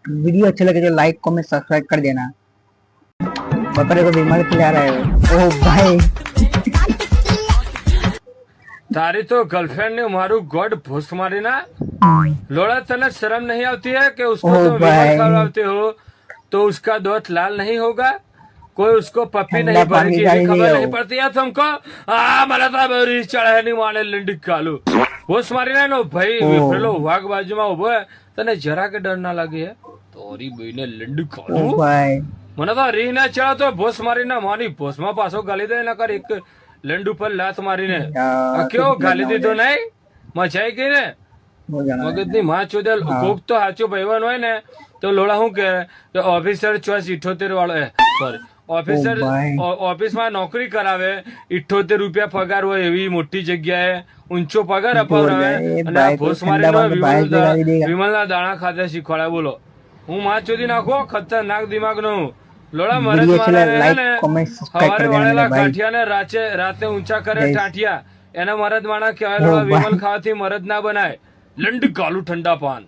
Video अच्छा लगे तो लाइक कमेंट सब्सक्राइब कर देना। बकरे को बीमारी खिला रहा है। ओ भाई તારી તો गर्लफ्रेंड ने मारू गॉड भूस मारी ना लोड़ा तने शर्म नहीं आती है कि उसको ओ तुम विमल भाई खिलाते हो तो उसका दूध लाल नहीं होगा कोई उसको पप्पी ठंडा नहीं पानी भरेगी डाली खबर दिया नहीं हो। पड़ती है तुमको मला तो रीस चढ़े नहीं माने लिंडी कालू भूस मारी ना नो भाई ओ। પેલો વાઘ બાજુમાં ઉભો હે તને જરા કે ડર ના લાગે હે તોરી બઈને લીંડી ओ કાલુ भाई મને તો રીહ ના ચડે તો ભૂસ મારીને મારી ભૂસમાં પાછો ગાલી દે નકર એક લેન્ડ ઉપર લાત મારીને આ કેવો ગાલી દીધો નહીં મજા આવી ગઈ ને મગજની માં ચોદેલ કોક તો સાચો ભાઈવાન હોય ને તો લોડા શું કે ઓફિસર ચોઈસ 78 વાળો સોરી ઓફિસર ઓફિસમાં નોકરી કરાવે 78 રૂપિયા પગાર હોય એવી મોટી જગ્યાએ ઊંચો પગાર અપાવરાવે અને આ ભૂસ મારીને વિમલના દાણા ખાતે શીખવાડે બોલો હું માં ચોદી નાખો ખતરનાક દિમાગ નું લોડા મરદ મારે ને સવારે વાળેલા ગાંઠિયા ને રાતે ઊંચા કરે ટાંટિયા એના મરદ માણા કહેવાય લોડા વિમલ ખાવાથી મરદ ના બનાય લંડ કાલુ ઠંડા પાન